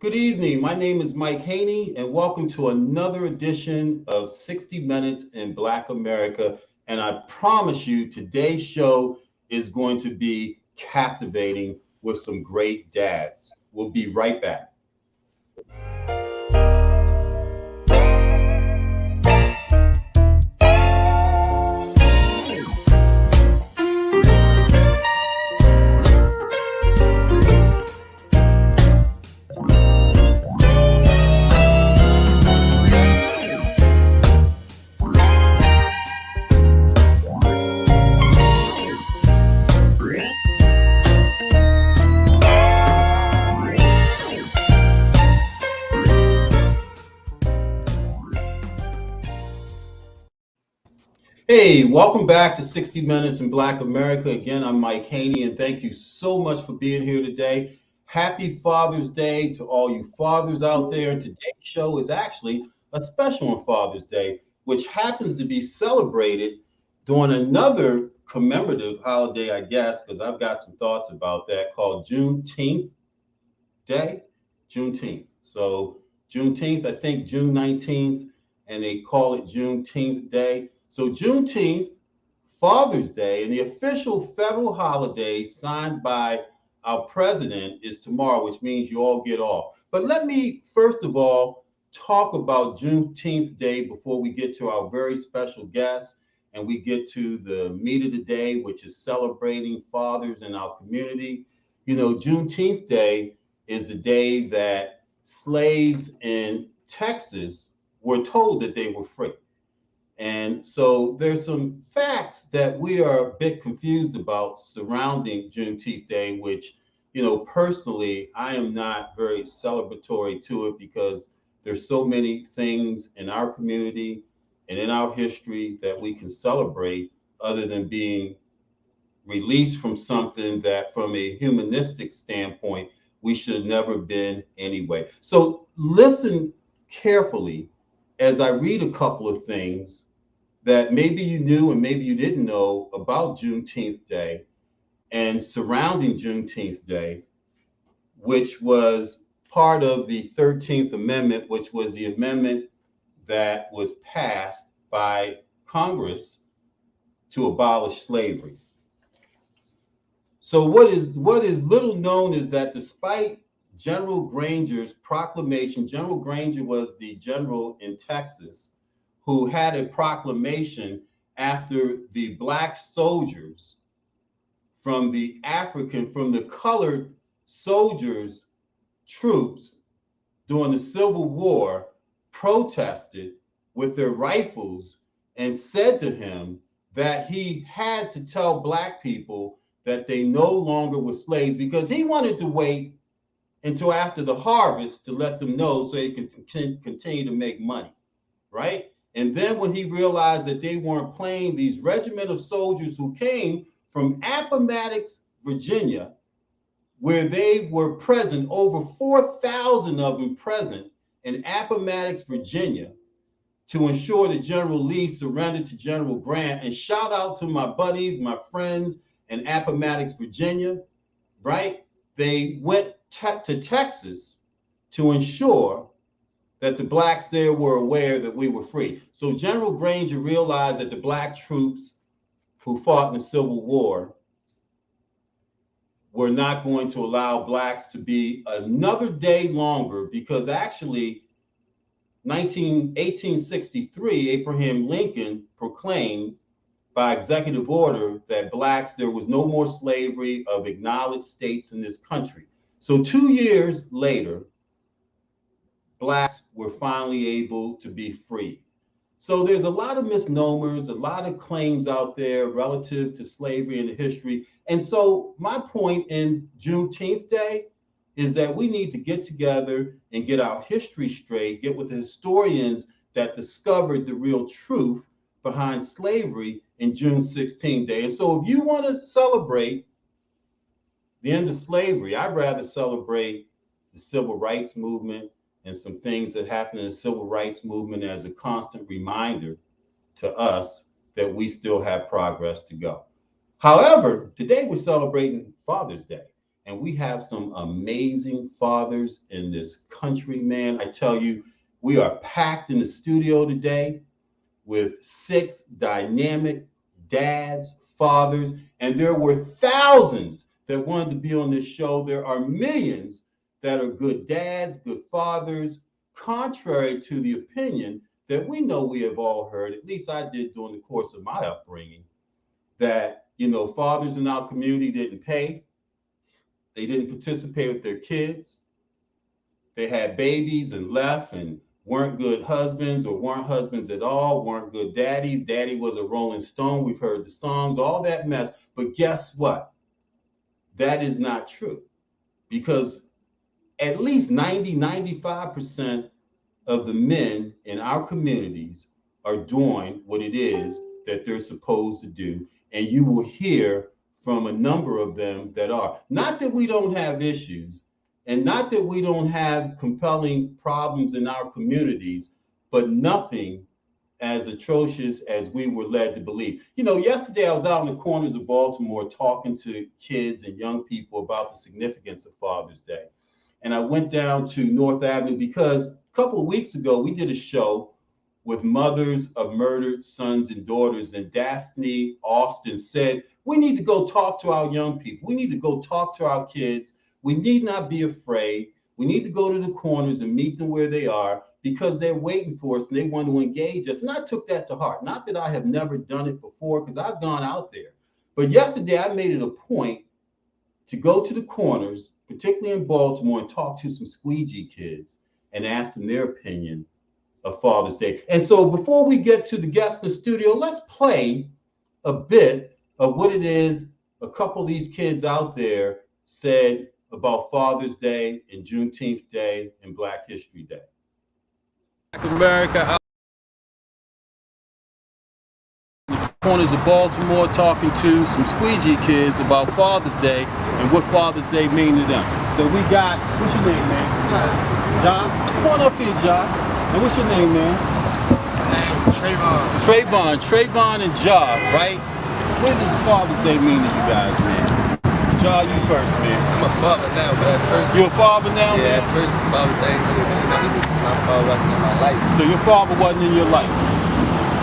Good evening. My name is Mike Haney, and welcome to another edition of 60 Minutes in Black America. And I promise you, today's show is going to be captivating with some great dads. We'll be right back. Hey, welcome back to 60 Minutes in Black America. Again, I'm Mike Haney, and thank you so much for being here today. Happy Father's Day to all you fathers out there. Today's show is actually a special on Father's Day, which happens to be celebrated during another commemorative holiday, I guess, because I've got some thoughts about that, called Juneteenth Day. Juneteenth. So, Juneteenth, I think June 19th, and they call it Juneteenth Day. So Juneteenth, Father's Day, and the official federal holiday signed by our president is tomorrow, which means you all get off. But let me, first of all, talk about Juneteenth Day before we get to our very special guest and we get to the meat of the day, which is celebrating fathers in our community. You know, Juneteenth Day is the day that slaves in Texas were told that they were free. And so there's some facts that we are a bit confused about surrounding Juneteenth Day, which, personally, I am not very celebratory to it because there's so many things in our community and in our history that we can celebrate other than being released from something that from a humanistic standpoint, we should have never been anyway. So listen carefully as I read a couple of things that maybe you knew and maybe you didn't know about Juneteenth Day and surrounding Juneteenth Day, which was part of the 13th Amendment, which was the amendment that was passed by Congress to abolish slavery. So what is little known is that despite General Granger's proclamation, General Granger was the general in Texas who had a proclamation after the black soldiers from the colored soldiers, troops during the Civil War protested with their rifles and said to him that he had to tell black people that they no longer were slaves because he wanted to wait until after the harvest to let them know so he could continue to make money, right? And then when he realized that they weren't playing, these regiment of soldiers who came from Appomattox, Virginia, where they were present, over 4,000 of them present in Appomattox, Virginia, to ensure that General Lee surrendered to General Grant. And shout out to my buddies, my friends in Appomattox, Virginia, right? They went to Texas to ensure that the blacks there were aware that we were free. So General Granger realized that the black troops who fought in the Civil War were not going to allow blacks to be another day longer because actually 1863, Abraham Lincoln proclaimed by executive order that blacks, there was no more slavery of acknowledged states in this country. So 2 years later, blacks were finally able to be free. So there's a lot of misnomers, a lot of claims out there relative to slavery and the history. And so my point in Juneteenth Day is that we need to get together and get our history straight, get with the historians that discovered the real truth behind slavery in June 16th Day. And so if you want to celebrate the end of slavery, I'd rather celebrate the civil rights movement and some things that happened in the civil rights movement as a constant reminder to us that we still have progress to go. However, today we're celebrating Father's Day. And we have some amazing fathers in this country, man. I tell you, we are packed in the studio today with 6 dynamic dads, fathers, and there were thousands that wanted to be on this show. There are millions that are good dads, good fathers, contrary to the opinion that we know we have all heard, at least I did during the course of my upbringing, that, fathers in our community didn't pay, they didn't participate with their kids, they had babies and left and weren't good husbands or weren't husbands at all, weren't good daddies. Daddy was a Rolling Stone. We've heard the songs, all that mess. But guess what? That is not true, because at least 95% of the men in our communities are doing what it is that they're supposed to do. And you will hear from a number of them that are. Not that we don't have issues, and not that we don't have compelling problems in our communities, but nothing as atrocious as we were led to believe. Yesterday I was out in the corners of Baltimore talking to kids and young people about the significance of Father's Day. And I went down to North Avenue because a couple of weeks ago we did a show with mothers of murdered sons and daughters, and Daphne Austin said, we need to go talk to our young people. We need to go talk to our kids. We need not be afraid. We need to go to the corners and meet them where they are, because they're waiting for us and they want to engage us. And I took that to heart. Not that I have never done it before, because I've gone out there. But yesterday I made it a point to go to the corners, particularly in Baltimore, and talk to some squeegee kids and ask them their opinion of Father's Day. And so before we get to the guests in the studio, let's play a bit of what it is a couple of these kids out there said about Father's Day and Juneteenth Day and Black History Day. America, corners of Baltimore, talking to some squeegee kids about Father's Day and what Father's Day mean to them. So we got, what's your name, man? John. Come on up here, John. And what's your name, man? My name is Trayvon. Trayvon and Ja, right? What does Father's Day mean to you guys, man? Ja, you first, man. I'm a father now, but at first... You're a father now, man? Yeah, at first Father's Day ain't really mean nothing because my father wasn't in my life. So your father wasn't in your life.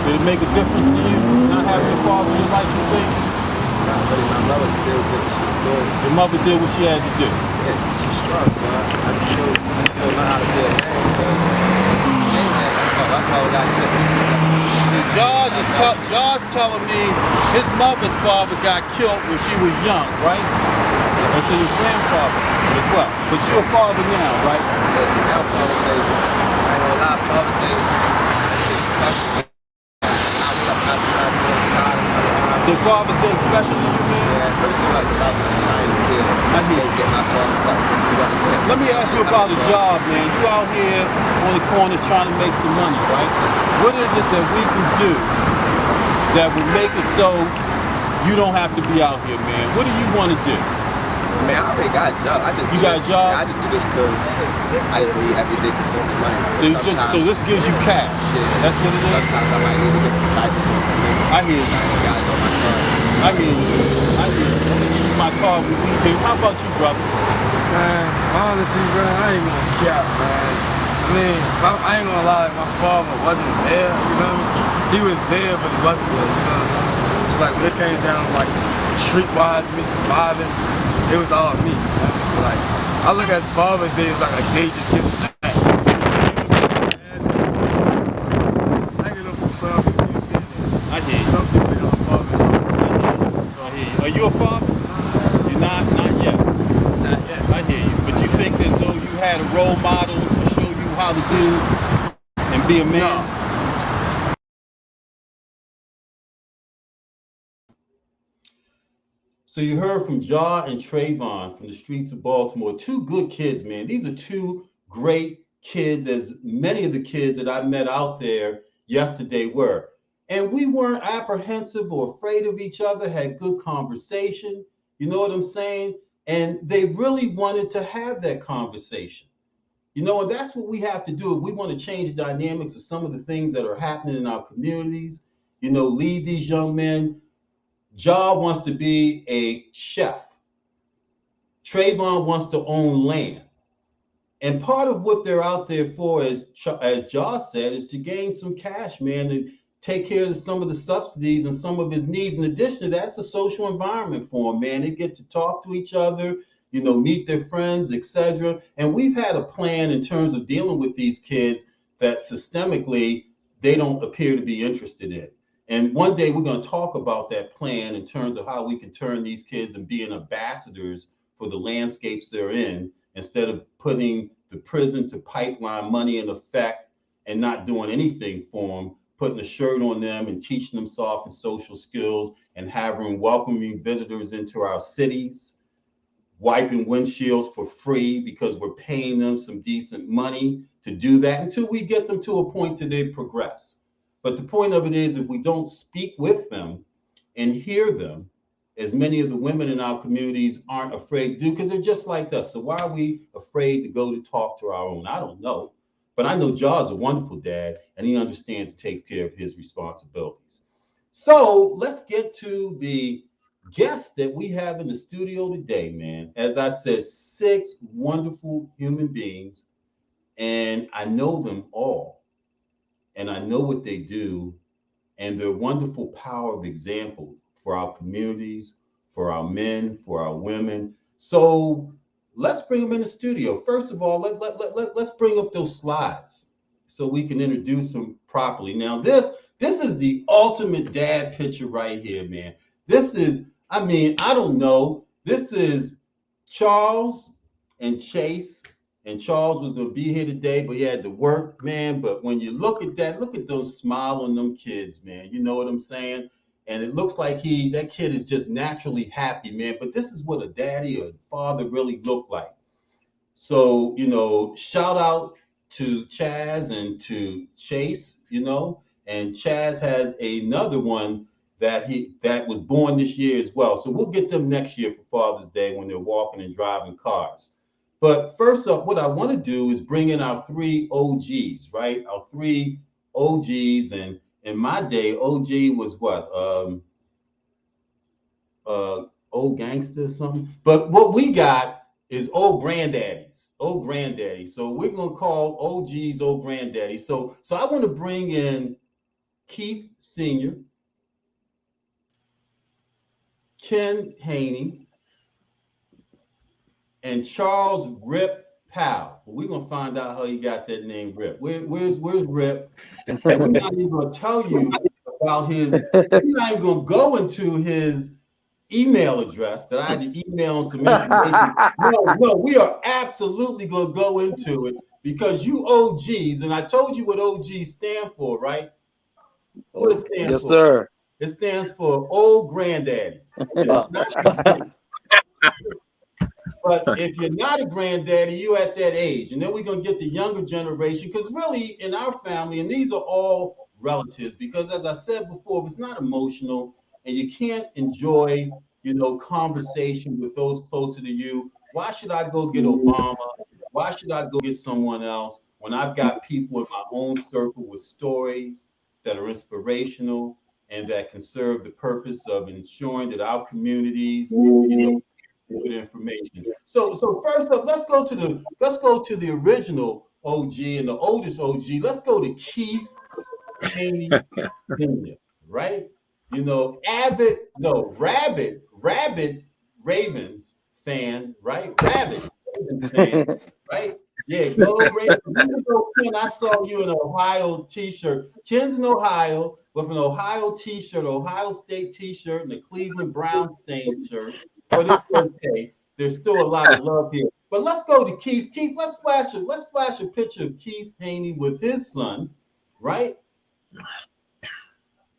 Did it make a difference to you not having your father in your life, you think? Not really. My mother still did what she was doing. Your mother did what she had to do. Yeah, she's strong, so I still know how to be a man because she ain't had my father got killed. Ja's telling me his mother's father got killed when she was young, right? Yeah. And so your grandfather as well. But you're a father now, right? Yeah, so now Father's Day, I ain't gonna lie, Father's Day, that shit's special. So Father's Day special to you, man? Yeah, at first it was like about I ain't a kid. I can't get my father something because he wasn't there. Let me ask you about a job, man. You out here on the corners trying to make some money, right? What is it that we can do that would make it so you don't have to be out here, man? What do you want to do? Man, I already got a job. You got a job? I just do this because I just need everyday consistent money. So this gives you cash. Yeah, that's what it is. Sometimes I might need to get some diapers or something. I hear you. Guys on my car. I hear you. I'm gonna give you my car with me. How about you, brother? Man, honestly, bro, I ain't gonna cap, man. I mean, I ain't gonna lie, my father wasn't there, you know what I mean? He was there, but he wasn't there, you know what I mean? It's like when it came down to like streetwise, me surviving, it was all me, you know? Like, I look at Father's Day as like a day just giving back. I hear you. Some people don't father. I hear you. Are you a father? You're not yet. Not yet. I hear you. But you think as though you had a role model to show you how to do and be a man? No. So you heard from Ja and Trayvon from the streets of Baltimore. 2 good kids, man. These are 2 great kids, as many of the kids that I met out there yesterday were. And we weren't apprehensive or afraid of each other, had good conversation. You know what I'm saying? And they really wanted to have that conversation. And that's what we have to do if we want to change the dynamics of some of the things that are happening in our communities, lead these young men. Ja wants to be a chef. Trayvon wants to own land. And part of what they're out there for, as Josh said, is to gain some cash, man, to take care of some of the subsidies and some of his needs. In addition to that, it's a social environment for them, man. They get to talk to each other, meet their friends, etc. And we've had a plan in terms of dealing with these kids that systemically they don't appear to be interested in. And one day we're going to talk about that plan in terms of how we can turn these kids and being ambassadors for the landscapes they're in, instead of putting the prison to pipeline money in effect and not doing anything for them, putting a shirt on them and teaching them soft and social skills and having welcoming visitors into our cities, wiping windshields for free because we're paying them some decent money to do that until we get them to a point that they progress. But the point of it is, if we don't speak with them and hear them, as many of the women in our communities aren't afraid to do, because they're just like us. So why are we afraid to go to talk to our own? I don't know. But I know Jaw's a wonderful dad, and he understands and takes care of his responsibilities. So let's get to the guests that we have in the studio today, man. As I said, 6 wonderful human beings, and I know them all, and I know what they do, and their wonderful power of example for our communities, for our men, for our women. So let's bring them in the studio. First of all, let's bring up those slides so we can introduce them properly. Now, this is the ultimate dad picture right here, man. This is, I don't know. This is Charles and Chase. And Charles was going to be here today, but he had to work, man. But when you look at that, look at those smile on them kids, man. You know what I'm saying? And it looks like that kid is just naturally happy, man. But this is what a daddy or father really look like. So, shout out to Chaz and to Chase, and Chaz has another one that was born this year as well. So we'll get them next year for Father's Day when they're walking and driving cars. But first up, what I want to do is bring in our 3 OGs, right? Our 3 OGs. And in my day, OG was what? Old gangster or something. But what we got is old granddaddies. Old granddaddies. So we're going to call OGs old granddaddies. So I want to bring in Keith Sr., Ken Haney, and Charles Rip Powell. We're gonna find out how he got that name Rip. Where's Rip? And we're not even gonna tell you about his. We're not even gonna go into his email address that I had to email him some information. No, we are absolutely gonna go into it because you OGs, and I told you what OGs stand for, right? What it stands yes, for? Sir. It stands for old granddaddies. But if you're not a granddaddy, you're at that age. And then we're going to get the younger generation, because really in our family, and these are all relatives, because as I said before, if it's not emotional and you can't enjoy, conversation with those closer to you, why should I go get Obama? Why should I go get someone else when I've got people in my own circle with stories that are inspirational and that can serve the purpose of ensuring that our communities, good information. So first up, let's go to the original OG and the oldest OG. Let's go to Keith Haney Jr., right? Rabid Ravens fan, right? Rabid Ravens fan, right? Yeah, go Ravens. Ken, I saw you in an Ohio t-shirt. Ken's in Ohio with an Ohio t-shirt, Ohio State t-shirt, and a Cleveland Browns stained shirt. But it's okay. There's still a lot of love here. But let's go to Keith. Keith, let's flash a picture of Keith Haney with his son, right?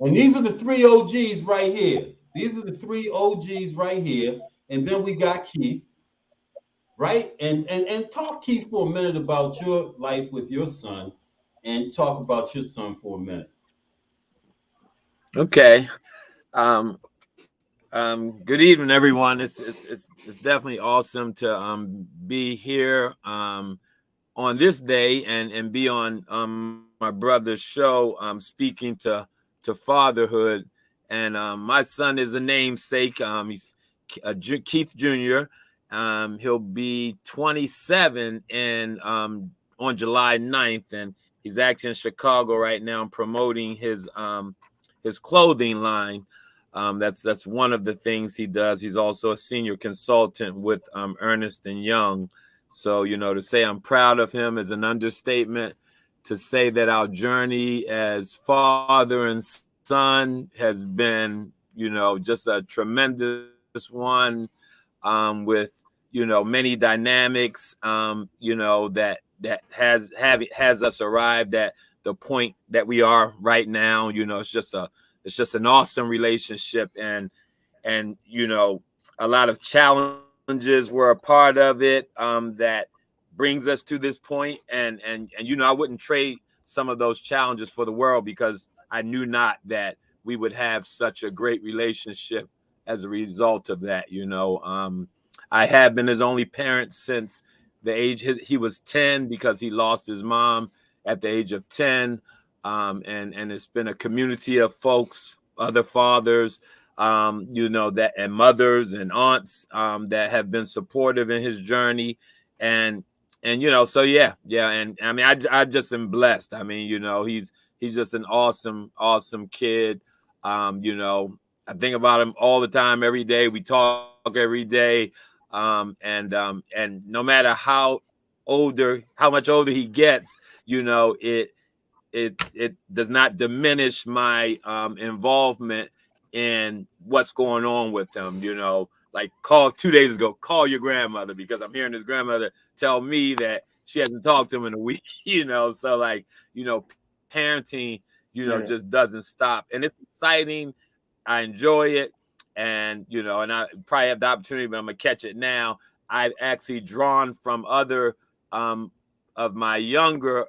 And these are the 3 OGs right here. These are the 3 OGs right here. And then we got Keith, right? And talk, Keith, for a minute about your life with your son, and talk about your son for a minute. Okay. Good evening, everyone. It's definitely awesome to be here on this day and be on my brother's show, speaking to fatherhood. And my son is a namesake. He's Keith Jr. He'll be 27 in on July 9th, and he's actually in Chicago right now promoting his clothing line. That's one of the things he does. He's also a senior consultant with Ernest and Young. So, to say I'm proud of him is an understatement. To say that our journey as father and son has been, just a tremendous one, with many dynamics, that has us arrived at the point that we are right now. It's just an awesome relationship, and a lot of challenges were a part of it, that brings us to this point. And I wouldn't trade some of those challenges for the world, because I knew not that we would have such a great relationship as a result of that. I have been his only parent since the age he was 10, because he lost his mom at the age of 10. And it's been a community of folks, other fathers, that, and mothers and aunts, that have been supportive in his journey. And so yeah. And I mean, I just am blessed. I mean, he's just an awesome kid. I think about him all the time, every day. We talk every day. And no matter how much older he gets, it does not diminish my involvement in what's going on with him. Like, 2 days ago, call your grandmother, because I'm hearing his grandmother tell me that she hasn't talked to him in a week. So like, parenting, just doesn't stop, and it's exciting. I enjoy it. And and I probably have the opportunity, but I'm gonna catch it now. I've actually drawn from other of my younger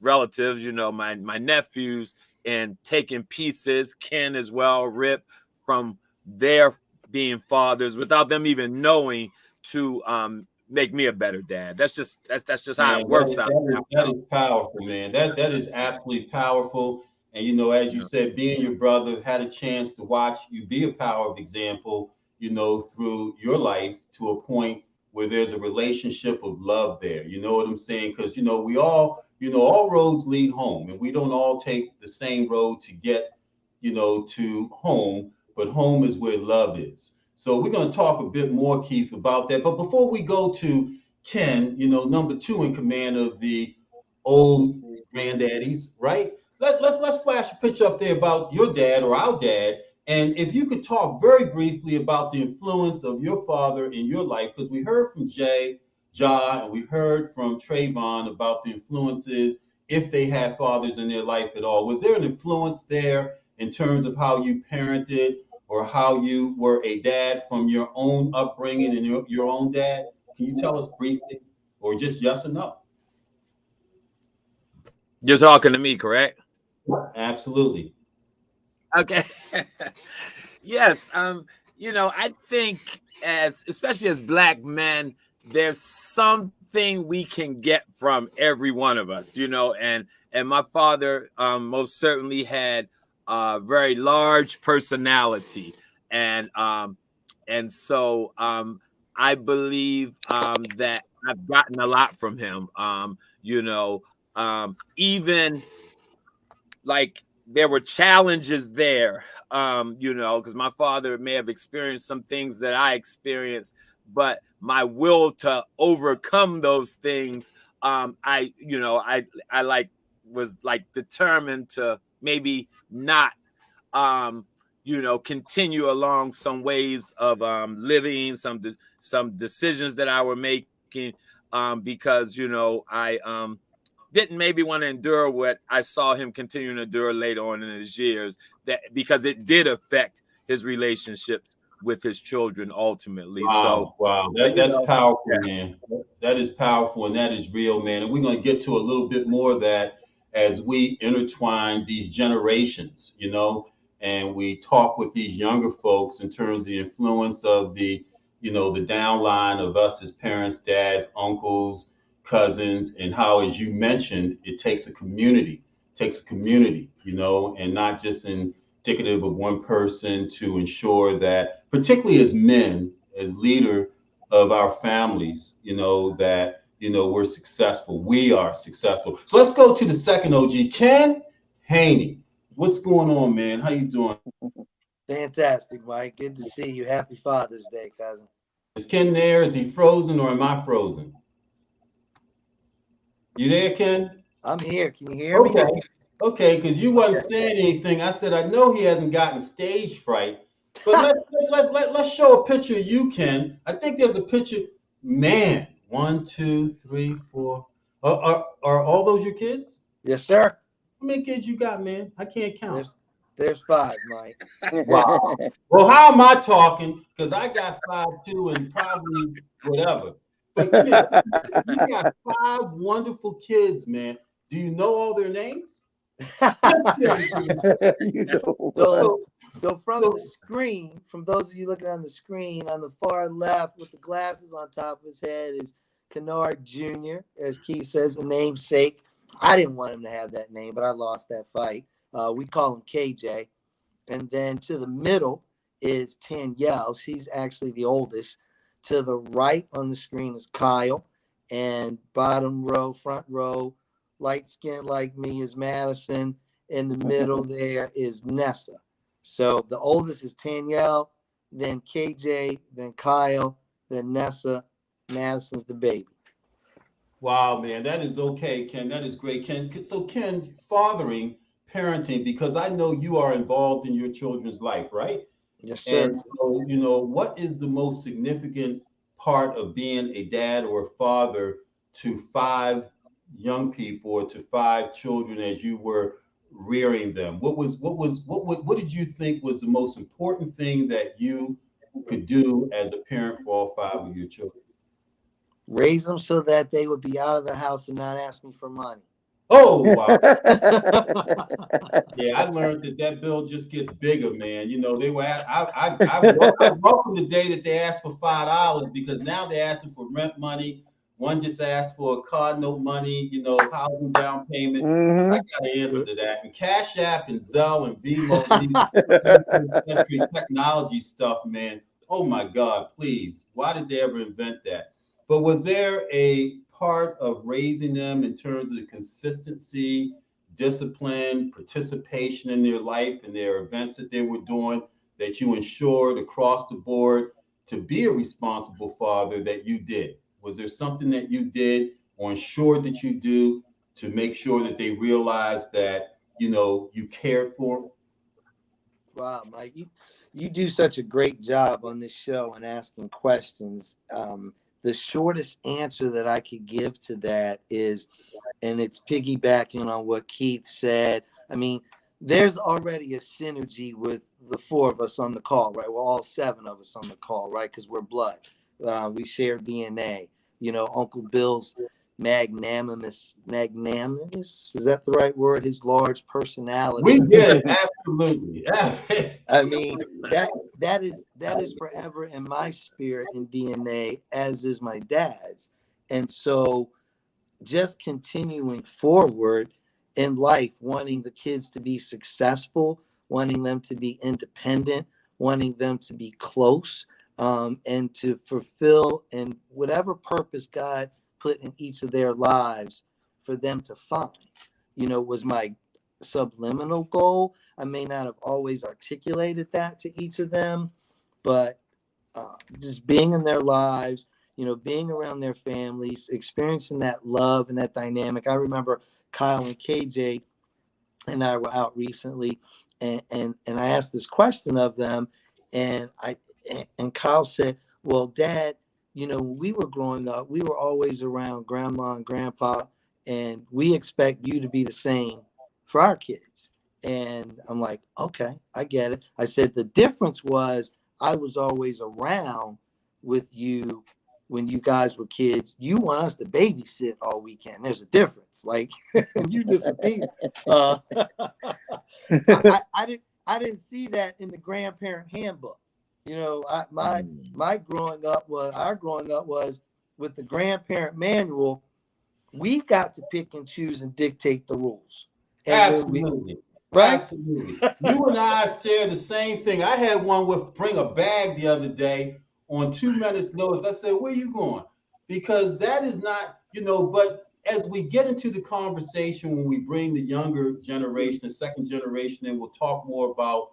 relatives, my nephews, and taking pieces, Ken as well, Rip, from their being fathers without them even knowing, to make me a better dad. That's just how Man, it works out. that is powerful, man. That is absolutely powerful. And as you Yeah. said, being your brother, had a chance to watch you be a power of example, through your life, to a point where there's a relationship of love there. You know what I'm saying? Because we all, all roads lead home, and we don't all take the same road to get, to home, but home is where love is. So we're going to talk a bit more, Keith, about that. But before we go to Ken, number two in command of the old granddaddies, right? Let's flash a picture up there about your dad, or our dad, and if you could talk very briefly about the influence of your father in your life, because we heard from Jay, Ja, and we heard from Trayvon about the influences, if they had fathers in their life at all. Was there an influence there in terms of how you parented, or how you were a dad from your own upbringing and your own dad? Can you tell us briefly, or just yes or no? You're talking to me, correct? Absolutely. Okay. Yes. I think, especially as Black men, there's something we can get from every one of us, and my father most certainly had a very large personality. And so I believe that I've gotten a lot from him. Even like, there were challenges there, because my father may have experienced some things that I experienced, but my will to overcome those things, I like was like determined to maybe not, continue along some ways of living, some decisions that I were making, because I didn't maybe want to endure what I saw him continuing to endure later on in his years, that because it did affect his relationships with his children ultimately. So, Wow, wow. That's powerful, man. That is powerful, and that is real, man. And we're going to get to a little bit more of that as we intertwine these generations, and we talk with these younger folks in terms of the influence of the downline of us as parents, dads, uncles, cousins, and how, as you mentioned, it takes a community, and not just indicative of one person, to ensure that, particularly as men, as leader of our families, that, we're successful. We are successful. So let's go to the second OG, Ken Haney. What's going on, man? How you doing? Fantastic, Mike. Good to see you. Happy Father's Day, cousin. Is Ken there? Is he frozen or am I frozen? You there, Ken? I'm here. Can you hear me? Okay, because you wasn't saying anything. I said, I know he hasn't gotten stage fright, but let's show a picture of you, Ken. I think there's a picture. Man, 1, 2, 3, 4. Are all those your kids? Yes, sir. How many kids you got, man? I can't count. There's 5, Mike. Wow. Well, how am I talking? Because I got 5 too, and probably whatever. But Ken, you got 5 wonderful kids, man. Do you know all their names? So from the screen, from those of you looking on the screen, on the far left with the glasses on top of his head is Kennard Jr., as Keith says, the namesake. I didn't want him to have that name, but I lost that fight. We call him KJ. And then to the middle is Tanyelle. She's actually the oldest. To the right on the screen is Kyle. And bottom row, front row, light skin like me is Madison. In the middle there is Nessa. So the oldest is Tanyelle, then KJ, then Kyle, then Nessa. Madison's the baby. Wow, man, that is okay, Ken. That is great, Ken. So, Ken, fathering, parenting, because I know you are involved in your children's life, right? Yes, sir. And so, what is the most significant part of being a dad or a father to 5 young people or to 5 children as you were rearing them? What did you think was the most important thing that you could do as a parent for all 5 of your children? Raise them so that they would be out of the house and not asking for money. Oh, wow. Yeah, I learned that bill just gets bigger, man. They were I welcome the day that they asked for $5 because now they're asking for rent money. One just asked for a car note money, housing down payment. I got an answer to that. And Cash App and Zelle and Venmo, these technology stuff, man. Oh my God, please. Why did they ever invent that? But was there a part of raising them in terms of consistency, discipline, participation in their life and their events that they were doing that you ensured across the board to be a responsible father that you did? Was there something that you did or ensured that you do to make sure that they realize that, you cared for them? Wow, Mike, you do such a great job on this show and asking questions. The shortest answer that I could give to that is, and it's piggybacking on what Keith said. I mean, there's already a synergy with the 4 of us on the call, right? Well, all 7 of us on the call, right? Because we're blood. We share DNA. Uncle Bill's magnanimous, is that the right word? His large personality. We get it, absolutely. I mean, that is forever in my spirit and DNA, as is my dad's. And so just continuing forward in life, wanting the kids to be successful, wanting them to be independent, wanting them to be close, and to fulfill in whatever purpose God put in each of their lives for them to find, was my subliminal goal. I may not have always articulated that to each of them, but just being in their lives, being around their families, experiencing that love and that dynamic. I remember Kyle and KJ and I were out recently, and I asked this question of them, and Kyle said, well, Dad, when we were growing up, we were always around grandma and grandpa, and we expect you to be the same for our kids. And I'm like, okay, I get it. I said, the difference was I was always around with you when you guys were kids. You want us to babysit all weekend. There's a difference. Like, you disappear. I didn't see that in the grandparent handbook. Our growing up was with the grandparent manual. We got to pick and choose and dictate the rules. Absolutely. Right? Absolutely. You and I share the same thing. I had one with bring a bag the other day on 2 minutes notice. I said, where you going? Because that is not, but as we get into the conversation, when we bring the younger generation, the second generation, and we'll talk more about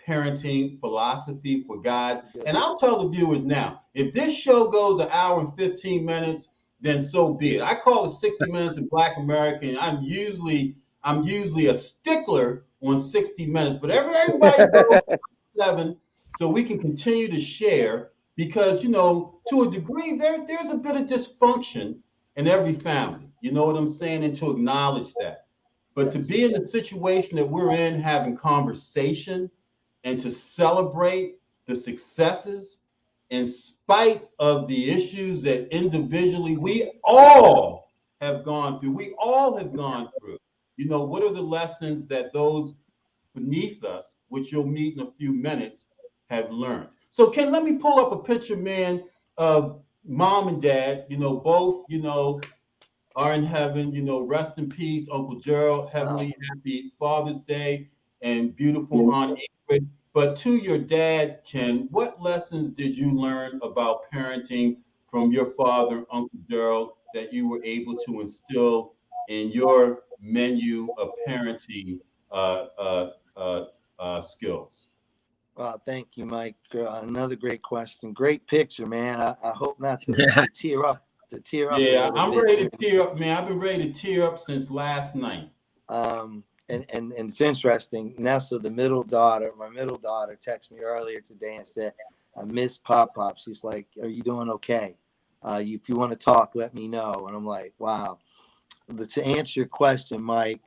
parenting philosophy for guys. And I'll tell the viewers now, if this show goes an hour and 15 minutes, then so be it. I call it 60 minutes in Black America, and I'm usually a stickler on 60 minutes, but everybody goes 7 so we can continue to share because, to a degree, there's a bit of dysfunction in every family. You know what I'm saying? And to acknowledge that. But to be in the situation that we're in, having conversation and to celebrate the successes in spite of the issues that individually we all have gone through. We all have gone through. What are the lessons that those beneath us, which you'll meet in a few minutes, have learned? So, Ken, let me pull up a picture, man, of mom and dad. Both, are in heaven. Rest in peace, Uncle Gerald. Heavenly, happy Father's Day, and beautiful Aunt Ingrid. But to your dad, Ken, what lessons did you learn about parenting from your father, Uncle Gerald, that you were able to instill in your menu of parenting skills? Well, thank you, Mike. Another great question. Great picture, man. I hope not to tear up. Yeah, I'm ready to tear up, man. I've been ready to tear up since last night. And it's interesting. Nessa, my middle daughter, texted me earlier today and said, I miss Pop. She's like, are you doing okay? If you want to talk, let me know. And I'm like, wow. But to answer your question, Mike,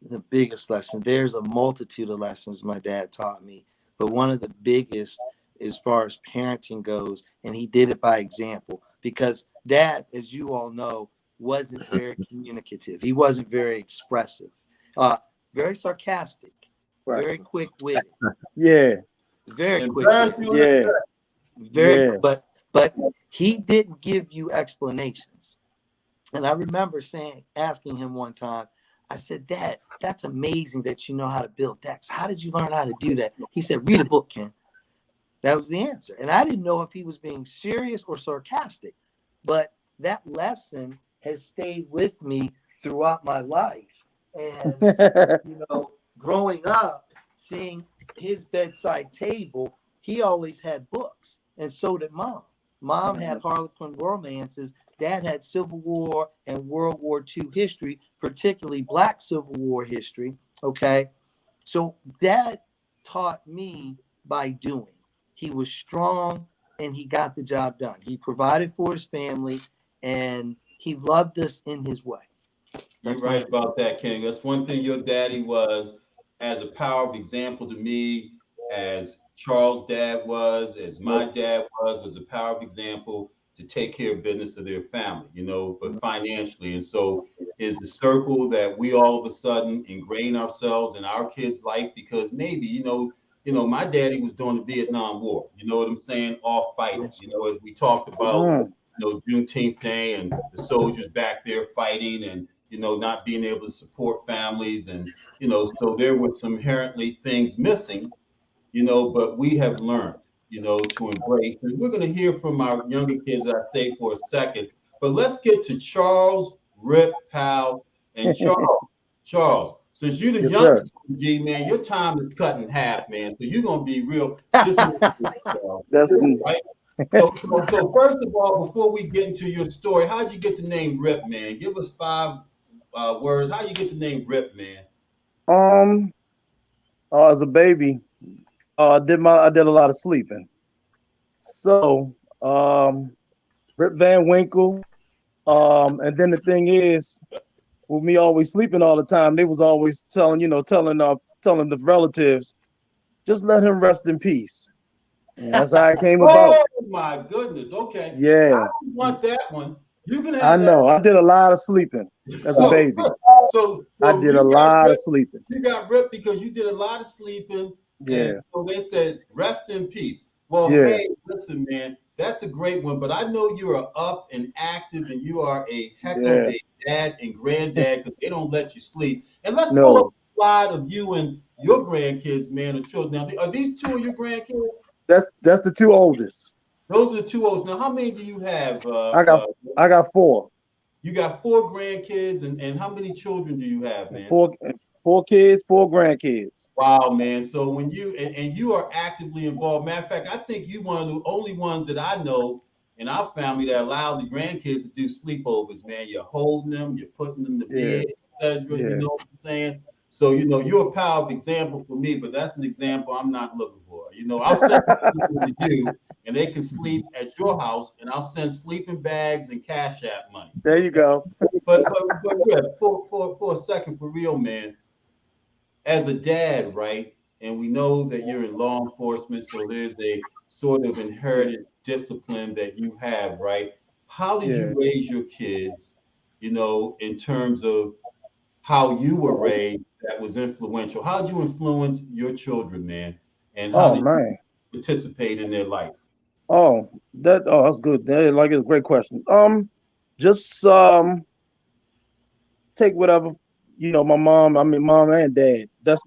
the biggest lesson, there's a multitude of lessons my dad taught me, but one of the biggest as far as parenting goes, and he did it by example, because Dad, as you all know, wasn't very communicative. He wasn't very expressive, very sarcastic, very quick-witted. Yeah. Very quick-witted. Yeah. But he didn't give you explanations. And I remember asking him one time, I said, Dad, that's amazing that you know how to build decks. How did you learn how to do that? He said, read a book, Ken. That was the answer. And I didn't know if he was being serious or sarcastic, but that lesson has stayed with me throughout my life. And, growing up, seeing his bedside table, he always had books. And so did Mom. Mom had Harlequin romances. Dad had Civil War and World War II history, particularly Black Civil War history. Okay. So Dad taught me by doing. He was strong and he got the job done. He provided for his family and he loved us in his way. You're right about that, King. That's one thing your daddy was, as a power of example to me, as Charles' dad was, as my dad was a power of example to take care of business of their family, but financially. And so is the circle that we all of a sudden ingrain ourselves in our kids' life, because maybe, my daddy was during the Vietnam War, you know what I'm saying? All fighting, as we talked about, Juneteenth Day and the soldiers back there fighting and, not being able to support families. And, so there were some inherently things missing, but we have learned, to embrace. And we're going to hear from our younger kids, I'd say, for a second. But let's get to Charles, Rip, Pal, and Charles, since you're the youngest, G, man, your time is cut in half, man. So you're going to be real. That's right. So first of all, before we get into your story, how'd you get the name Rip, man? Give us 5 words. How'd you get the name Rip, man? As a baby, I did a lot of sleeping. So, Rip Van Winkle. And then the thing is, with me always sleeping all the time, they was always telling the relatives, just let him rest in peace. And that's how it came about. Oh my goodness. Okay. Yeah. I don't want that one. You can have I know. I did a lot of sleeping as a baby. So I did a lot of sleeping. You got ripped because you did a lot of sleeping. Yeah. And so they said, rest in peace. Well, hey, listen, man, that's a great one. But I know you are up and active and you are a heck of a dad and granddad because they don't let you sleep. And let's pull up a slide of you and your grandkids, man, or children. Now, are these 2 of your grandkids? That's the two oldest. Those are the two olds. Now, how many do you have? I got I got four. You got four grandkids, and how many children do you have, man? Four kids, four grandkids. Wow, man. So when you and you are actively involved. Matter of fact, I think you one of the only ones that I know in our family that allow the grandkids to do sleepovers, man. You're holding them, you're putting them to Yeah, bed, etc. You yeah. know what I'm saying? So you're a powerful example for me, but that's an example I'm not looking for. I'll send people to you, and they can sleep at your house, and I'll send sleeping bags and Cash App money. There you Okay, go. but yeah, for a second, for real, man, as a dad, right? And we know that you're in law enforcement, so there's a sort of inherited discipline that you have, right? How did Yeah. you raise your kids, in terms of how you were raised that was influential? How did you influence your children, man? And how Oh did you man. participate in their life? That's good. Like it's a great question. Just take whatever, my mom, I mean mom and dad. That's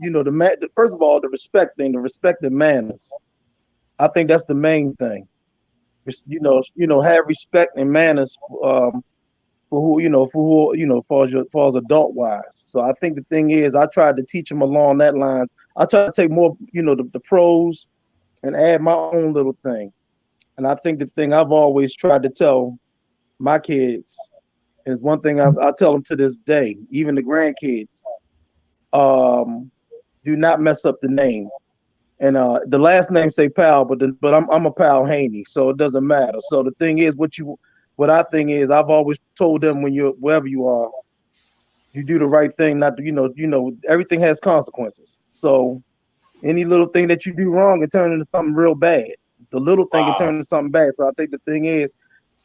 first of all, the respect thing, the respect and manners. I think that's the main thing. Have respect and manners for who, far as adult wise. So I think the thing is I tried to teach them along that lines. I try to take more, the pros and add my own little thing. And I think the thing I've always tried to tell my kids is one thing I tell them to this day, even the grandkids, do not mess up the name. And the last name say Powell, but I'm a Powell Haney, so it doesn't matter. So the thing is, what I think is, I've always told them when you're wherever you are, you do the right thing. Not to, everything has consequences. So any little thing that you do wrong can turn into something real bad. The little thing can turn Wow. into something bad. So I think the thing is,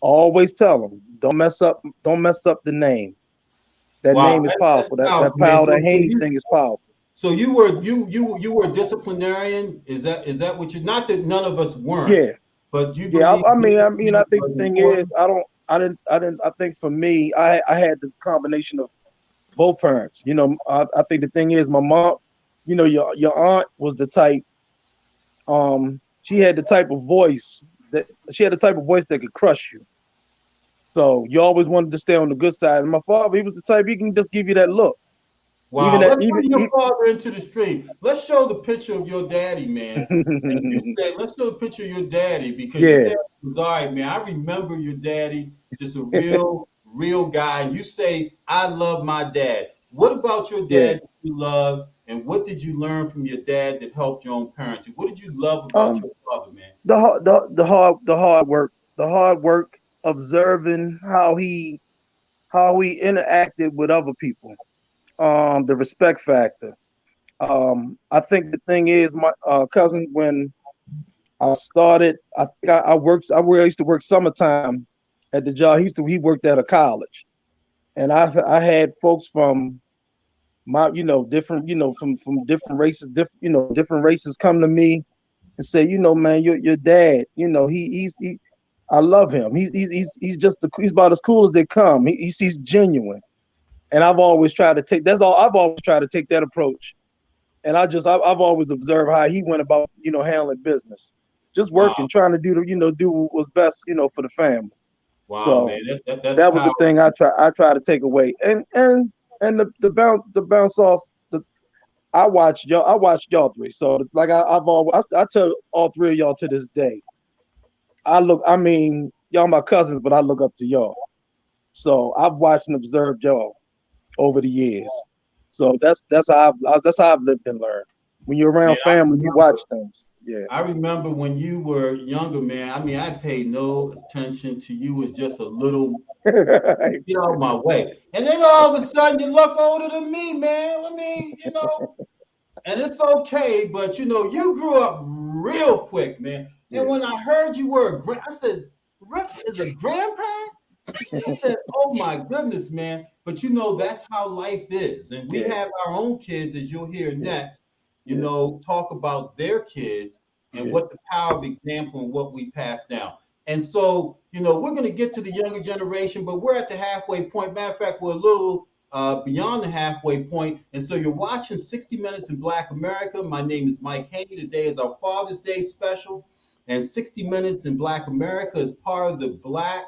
always tell them, don't mess up the name. That Wow, name is that's powerful. That powerful, man. Powell, So, that so Haney you thing is powerful. so you were a disciplinarian? Is that what you? Not that none of us weren't, Yeah, but you yeah. believe I discipline think the was thing is, important? I think for me, I had the combination of both parents. I think the thing is, my mom, your aunt was the type. She had the type of voice that could crush you. So you always wanted to stay on the good side. And my father, he was the type he can just give you that look. Even Wow. that, Let's bring your father into the stream. Let's show the picture of your daddy, man. And you said, let's show the picture of your daddy because your yeah, daddy was all right, man. I remember your daddy, just a real, real guy. And you say, I love my dad. What about your yeah. dad that you love? And what did you learn from your dad that helped your own parenting? What did you love about Um, your father, man? the hard work, observing how he interacted with other people. The respect factor. I think the thing is, my cousin, when I started, I think I used to work summertime at the job. He worked at a college, and I had folks from my, different, from different races, different races come to me and say, man, your dad, I love him. He's about as cool as they come. He's genuine, and I've always tried to take that approach. And I've always observed how he went about, handling business, just Wow. working, trying to do what was best, for the family. Wow, man. So That's that was the powerful. thing I try to take away. And the bounce off the I watched y'all three. So like I've always I tell all three of y'all to this day. I mean, y'all my cousins, but I look up to y'all. So I've watched and observed y'all over the years. So that's how I've lived and learned. When you're Man, around family, you watch things. Yeah. I remember when you were younger, man. I mean, I paid no attention to you as just a little get out of my way. And then all of a sudden you look older than me, man. I mean, and it's okay, but you grew up real quick, man. And Yeah. when I heard you were I said, Rip is a grandparent? I said, oh my goodness, man. But that's how life is. And we Yeah. have our own kids, as you'll hear Yeah. next, Yeah. talk about their kids and Yeah. what the power of example and what we pass down. And so, we're going to get to the younger generation, but we're at the halfway point. Matter of fact, we're a little beyond the halfway point. And so you're watching 60 Minutes in Black America. My name is Mike Haney. Today is our Father's Day special. And 60 Minutes in Black America is part of the Black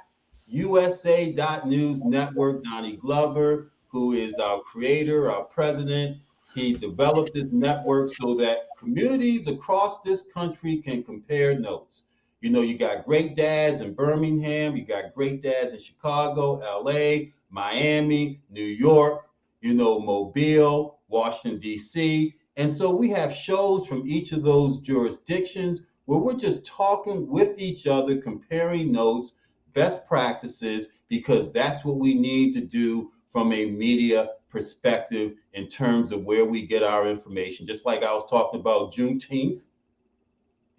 USA.News Network. Donnie Glover, who is our creator, our president, he developed this network so that communities across this country can compare notes. You know, you got great dads in Birmingham, you got great dads in Chicago, LA, Miami, New York, you know, Mobile, Washington, D.C. And so we have shows from each of those jurisdictions where we're just talking with each other, comparing notes, best practices, because that's what we need to do from a media perspective in terms of where we get our information. Just like I was talking about Juneteenth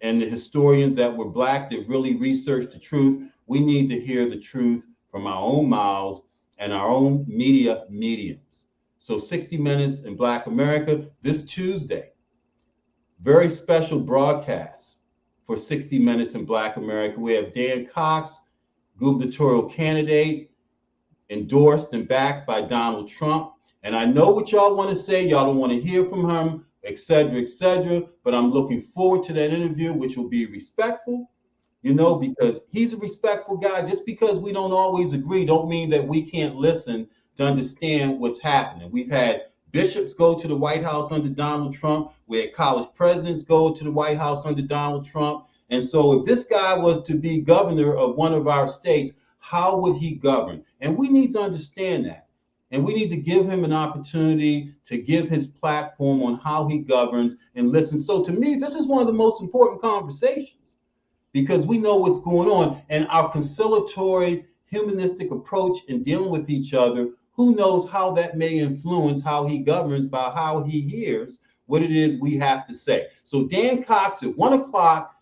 and the historians that were Black that really researched the truth, we need to hear the truth from our own mouths and our own media mediums. So 60 Minutes in Black America this Tuesday, very special broadcast for 60 Minutes in Black America. We have Dan Cox, gubernatorial candidate, endorsed and backed by Donald Trump. And I know what y'all want to say. Y'all don't want to hear from him, et cetera, but I'm looking forward to that interview, which will be respectful, you know, because he's a respectful guy. Just because we don't always agree don't mean that we can't listen to understand what's happening. We've had bishops go to the White House under Donald Trump. We had college presidents go to the White House under Donald Trump. And so if this guy was to be governor of one of our states, how would he govern? And we need to understand that. And we need to give him an opportunity to give his platform on how he governs and listen. So to me, this is one of the most important conversations because we know what's going on. And our conciliatory, humanistic approach in dealing with each other, who knows how that may influence how he governs by how he hears what it is we have to say. So Dan Cox at 1 o'clock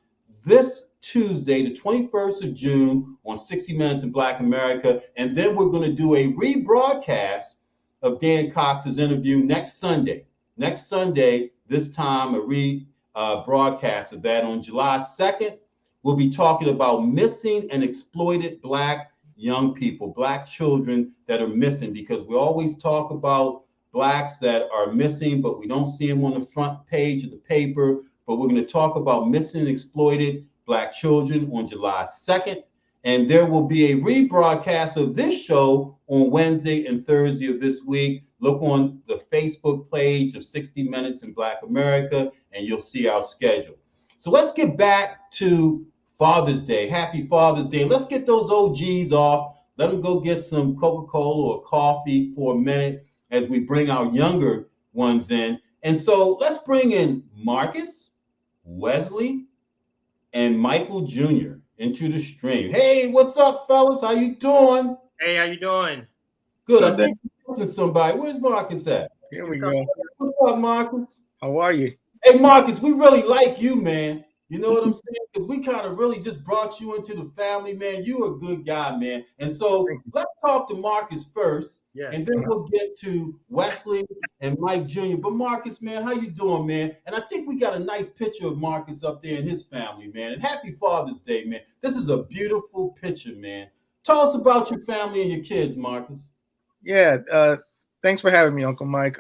this Tuesday, the 21st of June on 60 Minutes in Black America. And then we're going to do a rebroadcast of Dan Cox's interview next Sunday. Next Sunday, this time, a rebroadcast of that on July 2nd. We'll be talking about missing and exploited Black young people, Black children that are missing, because we always talk about Blacks that are missing, but we don't see them on the front page of the paper. But we're going to talk about missing and exploited Black children on July 2nd. And there will be a rebroadcast of this show on Wednesday and Thursday of this week. Look on the Facebook page of 60 Minutes in Black America, and you'll see our schedule. So let's get back to Father's Day. Happy Father's Day. Let's get those OGs off. Let them go get some Coca-Cola or coffee for a minute as we bring our younger ones in. And so let's bring in Marcus, Wesley, and Michael Jr. into the stream. Hey, what's up, fellas? How you doing? Hey, how you doing? Good. I think this is somebody. Where's Marcus at? Here we go. What's up, Marcus? How are you? Hey, Marcus, we really like you, man. You know what I'm saying? Because we kind of really just brought you into the family, man. You're a good guy, man. And so let's talk to Marcus first, and then we'll get to Wesley and Mike Jr. But Marcus, man, how you doing, man? And I think we got a nice picture of Marcus up there and his family, man. And happy Father's Day, man. This is a beautiful picture, man. Tell us about your family and your kids, Marcus. Yeah, thanks for having me, Uncle Mike.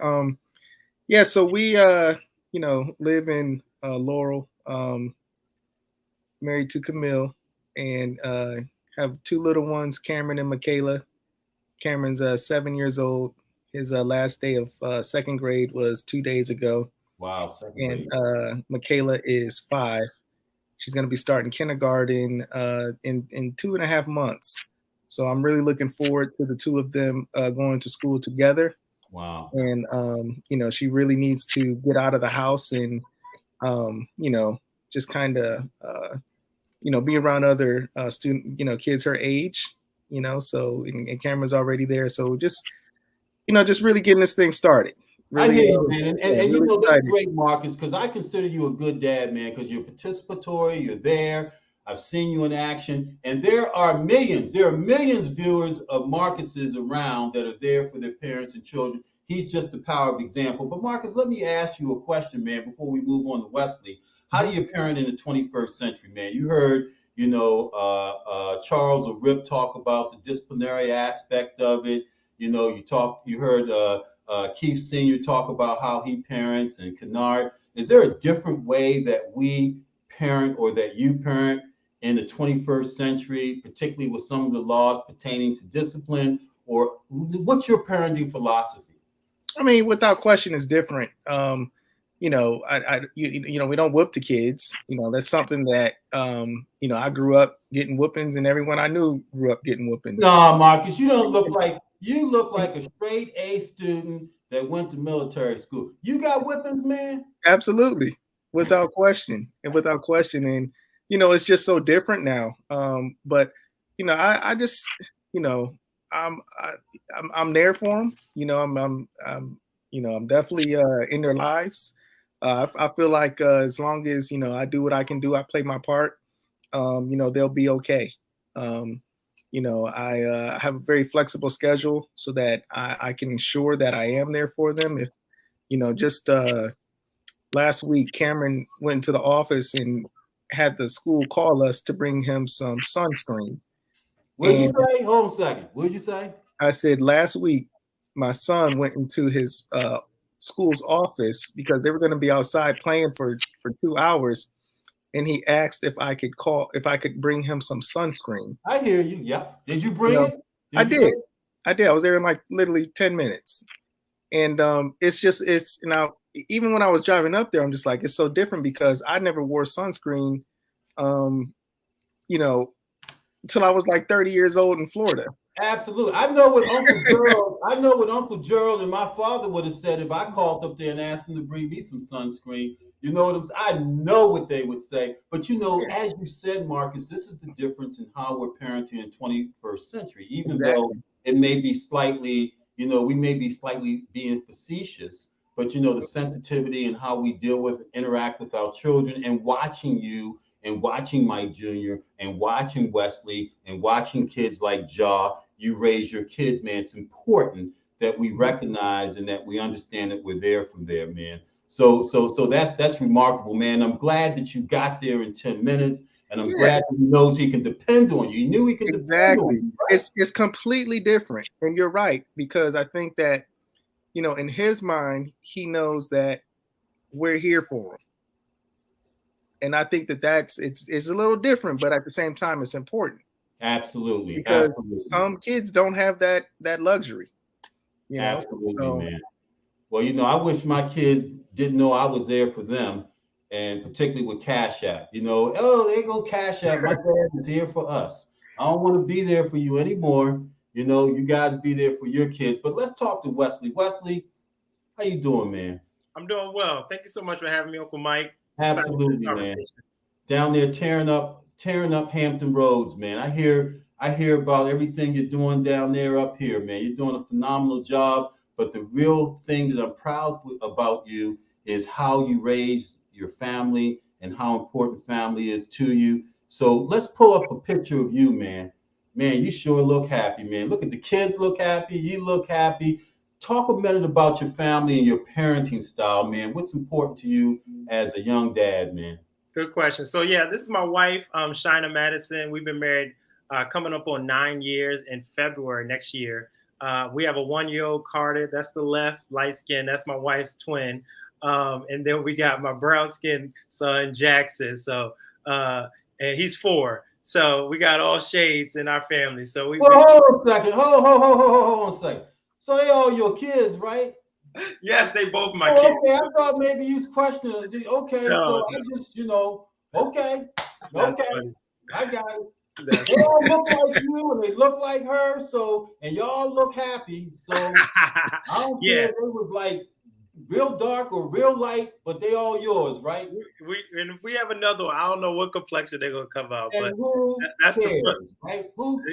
Yeah, so we, live in Laurel. Married to Camille, and have two little ones, Cameron and Michaela. Cameron's 7 years old. His last day of second grade was 2 days ago. Wow, second grade. And Michaela is 5. She's going to be starting kindergarten in 2.5 months. So I'm really looking forward to the two of them going to school together. Wow. And, she really needs to get out of the house and, just kind of, be around other kids her age, so, and Cameron's already there. So just really getting this thing started. Really, I hear you, man. And really that's great, Marcus, because I consider you a good dad, man, because you're participatory, you're there. I've seen you in action, and there are millions viewers of Marcus's around that are there for their parents and children. He's just the power of example. But Marcus, let me ask you a question, man, before we move on to Wesley. How do you parent in the 21st century, man? You heard, Charles or Rip talk about the disciplinary aspect of it. You heard Keith Sr. talk about how he parents and Kennard. Is there a different way that we parent or that you parent in the 21st century, particularly with some of the laws pertaining to discipline? Or what's your parenting philosophy? I mean, without question, it's different. You know, we don't whoop the kids. You know, that's something that, I grew up getting whoopings, and everyone I knew grew up getting whoopings. No, Marcus, you don't look like you look like a straight A student that went to military school. You got whippings, man. Absolutely, without question, and it's just so different now. But I just, you know, I'm I, I'm there for them. I'm definitely in their lives. I feel like as long as I do what I can do, I play my part. They'll be okay. I have a very flexible schedule so that I can ensure that I am there for them. If just last week, Cameron went to the office and had the school call us to bring him some sunscreen. What'd you say? Hold on a second. What'd you say? I said last week, my son went into his school's office because they were going to be outside playing for 2 hours, and he asked if I could bring him some sunscreen. I hear you. Yeah. Did you bring it? I did. I was there in like literally 10 minutes, and it's now. Even when I was driving up there, I'm just like, it's so different because I never wore sunscreen, until I was like 30 years old in Florida. Absolutely. I know what Uncle Gerald and my father would have said if I called up there and asked him to bring me some sunscreen. You know what I'm saying? I know what they would say. But as you said, Marcus, this is the difference in how we're parenting in 21st century. Even though it may be slightly, we may be slightly being facetious, but the sensitivity and how we interact with our children, and watching you and watching Mike Jr. and watching Wesley and watching kids like Ja, you raise your kids, man. It's important that we recognize and that we understand that we're there from there, man. So that's remarkable, man. I'm glad that you got there in 10 minutes, and I'm glad that he knows he can depend on you. He knew he could depend on you. Right? It's completely different, and you're right, because I think that in his mind, he knows that we're here for him. And I think that it's a little different, but at the same time, it's important. Absolutely. Because some kids don't have that luxury. Absolutely, man. Well, I wish my kids didn't know I was there for them, and particularly with Cash App. Oh, there go Cash App. My dad is here for us. I don't want to be there for you anymore. You guys be there for your kids. But let's talk to Wesley. Wesley, how you doing, man? I'm doing well. Thank you so much for having me, Uncle Mike. Absolutely, man. Down there tearing up Hampton Roads, man. I hear about everything you're doing down there up here, man. You're doing a phenomenal job. But the real thing that I'm proud about you is how you raised your family and how important family is to you. So let's pull up a picture of you, man. Man, you sure look happy, man. Look at the kids look happy. You look happy. Talk a minute about your family and your parenting style, man. What's important to you as a young dad, man? Good question. So this is my wife, Shina Madison. We've been married coming up on 9 years in February next year. We have a 1-year-old Carter. That's the left, light skin. That's my wife's twin. And then we got my brown skin son, Jackson. So, and he's 4. So we got all shades in our family. So hold on a second. Hold on a second. So they all your kids, right? Yes, they both my kids. Okay, I thought maybe you was questioning. Okay, no, I just, okay. Funny. I got it. They all look like you and they look like her, and y'all look happy. So I don't care if they was like real dark or real light, but they all yours, right? And if we have another one, I don't know what complexion they're gonna come out, and but that's cares, the fun. Right? Who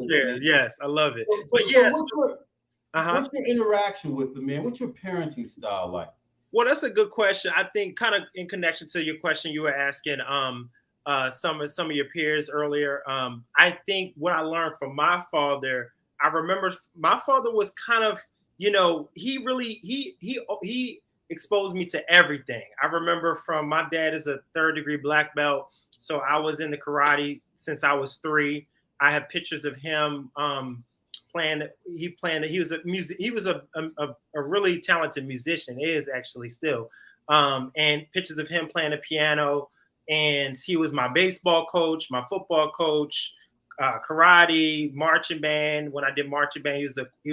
cares? Yes, I love it. What's your interaction with them, man? What's your parenting style like? Well, that's a good question. I think kind of in connection to your question you were asking some of your peers earlier. I think what I learned from my father, I remember my father was kind of, he really he exposed me to everything. I remember from my dad is a 3rd-degree black belt, so I was in the karate since I was 3. I have pictures of him playing. He was a really talented musician. Is actually still, and pictures of him playing the piano. and he was my baseball coach, my football coach, karate, marching band. When I did marching band, he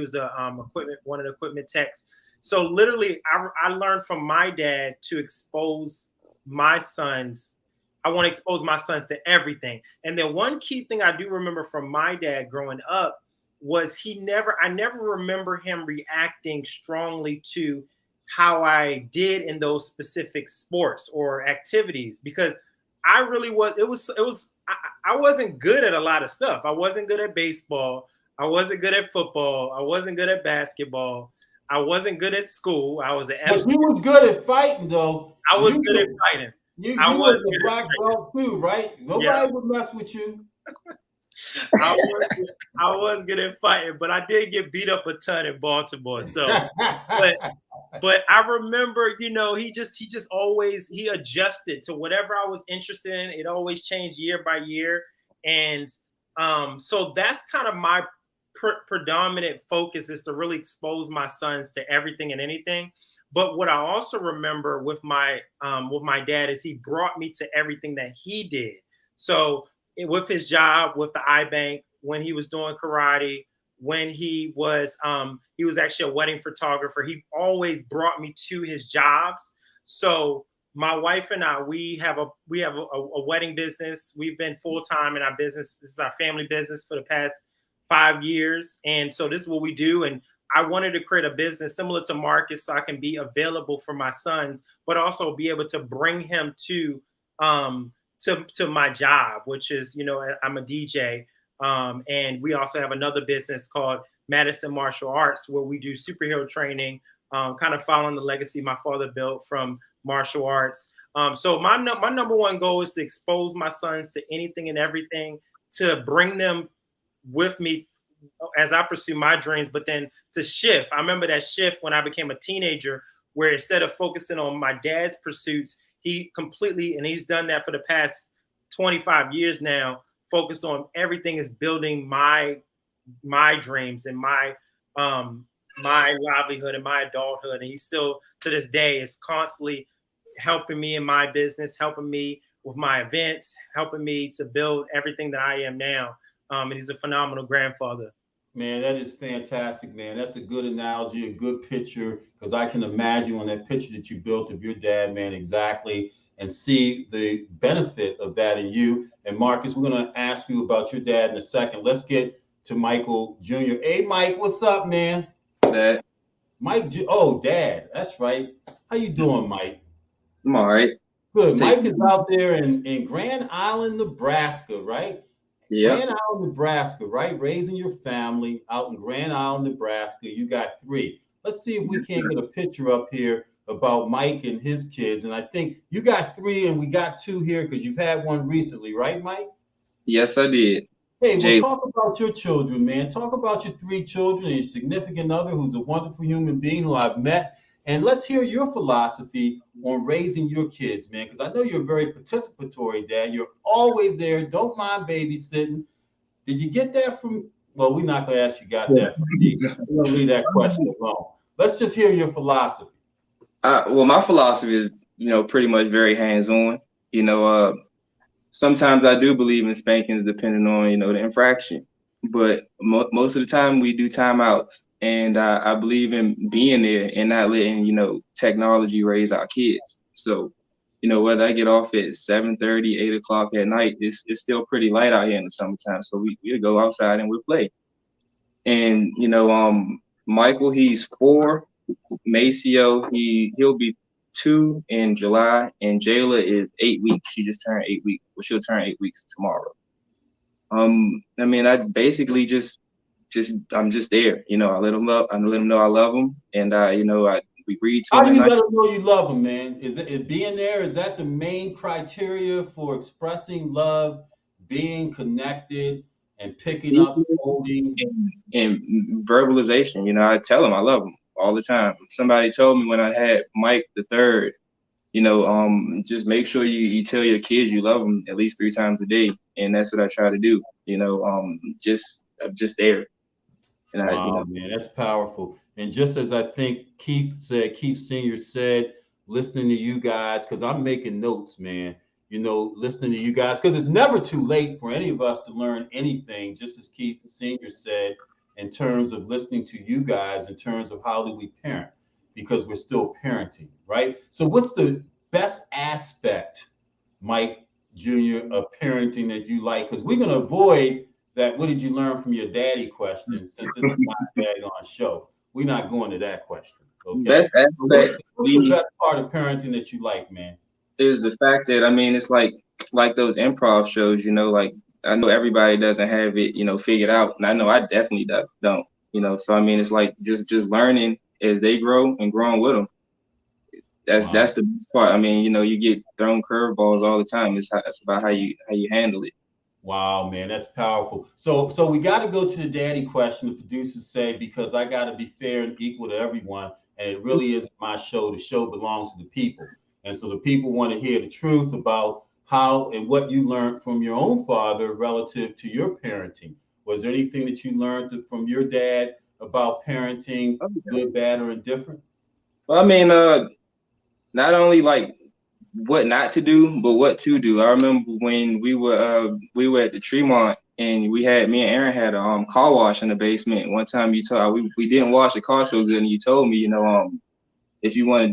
was one of the equipment techs. So literally, I learned from my dad to expose my sons. I want to expose my sons to everything. And then one key thing I do remember from my dad growing up was I never remember him reacting strongly to how I did in those specific sports or activities, because I really I wasn't good at a lot of stuff. I wasn't good at baseball. I wasn't good at football. I wasn't good at basketball. I wasn't good at school. I was an But you was good at fighting, though. I was good at fighting. You I was was a good black at belt too, right? Nobody would mess with you. I was good at fighting, but I did get beat up a ton in Baltimore. So, but I remember, he just always he adjusted to whatever I was interested in. It always changed year by year, and so that's kind of my predominant focus, is to really expose my sons to everything and anything. But what I also remember with my dad is he brought me to everything that he did. So with his job with the iBank, when he was doing karate, when he was actually a wedding photographer, he always brought me to his jobs. So my wife and I, we have a wedding business. We've been full time in our business. This is our family business for the past 5 years, and so this is what we do. And I wanted to create a business similar to Marcus, so I can be available for my sons, but also be able to bring him to my job, which is, I'm a DJ. And we also have another business called Madison Martial Arts, where we do superhero training, kind of following the legacy my father built from martial arts. So my number one goal is to expose my sons to anything and everything, to bring them with me as I pursue my dreams, but then to shift. I remember that shift when I became a teenager, where instead of focusing on my dad's pursuits, he completely, and he's done that for the past 25 years now, focused on everything is building my dreams and my livelihood and my adulthood. And he still, to this day, is constantly helping me in my business, helping me with my events, helping me to build everything that I am now. And he's a phenomenal grandfather. Man, that is fantastic, man. That's a good analogy, a good picture, because I can imagine on that picture that you built of your dad, man, exactly, and see the benefit of that in you. And Marcus, we're going to ask you about your dad in a second. Let's get to Michael Jr. Hey, Mike, what's up, man? Dad. Mike, oh, Dad, that's right. How you doing, Mike? I'm all right. Good. Mike is out there in Grand Island, Nebraska, right? Yeah. Grand Island, Nebraska, right? Raising your family out in Grand Island, Nebraska. You got 3. Let's see if we can't get a picture up here about Mike and his kids. And I think you got 3 and we got 2 here because you've had one recently, right, Mike? Yes, I did. Hey, well, talk about your children, man. Talk about your 3 children and your significant other who's a wonderful human being who I've met. And let's hear your philosophy on raising your kids, man, because I know you're very participatory, Dad. You're always there. Don't mind babysitting. Did you get that from, well, we're not going to ask you got that from me. We're going to leave that question alone. Let's just hear your philosophy. Well, my philosophy is, pretty much very hands-on. Sometimes I do believe in spankings depending on, the infraction. But most of the time we do timeouts. And I believe in being there and not letting, technology raise our kids. So, whether I get off at 7:30, 8 o'clock at night, it's still pretty light out here in the summertime. So we'll go outside and we'll play. And, Michael, he's 4. Maceo, he'll be 2 in July. And Jayla is 8 weeks. She just turned 8 weeks. Well, she'll turn 8 weeks tomorrow. I basically I'm just there. I let them know I love them, and we read to them. How do you let them know you love them, man? Is it being there? Is that the main criteria for expressing love, being connected, and picking up, holding, and verbalization? I tell them I love them all the time. Somebody told me when I had Mike the third, just make sure you tell your kids you love them at least 3 times a day, and that's what I try to do. I'm just there. And wow, man, that's powerful. And just as I think Keith Senior said, listening to you guys, because I'm making notes, man. listening to you guys, because it's never too late for any of us to learn anything, just as Keith Sr. said, in terms of listening to you guys, in terms of how do we parent, because we're still parenting, right? So what's the best aspect, Mike Jr., of parenting that you like? Because we're going to avoid that what did you learn from your daddy question, since this is my daggone show. We're not going to that question, okay? Best aspect what's the best part of parenting that you like, man? Is the fact that, I mean, it's like those improv shows, like I know everybody doesn't have it, figured out, and I know I definitely don't, so I mean, it's like just learning as they grow and growing with them. That's the best part. I mean, you get thrown curveballs all the time. It's about how you handle it. Wow, man, that's powerful. So we got to go to the daddy question. The producers say, because I got to be fair and equal to everyone, and it really isn't my show. The show belongs to the people, and so the people want to hear the truth about how and what you learned from your own father relative to your parenting. Was there anything that you learned from your dad about parenting, good, bad, or indifferent? Well, I mean, not only like what not to do, but what to do. I remember when we were at the Tremont, and me and Aaron had a car wash in the basement. One time you told we didn't wash the car so good, and you told me, if you're gonna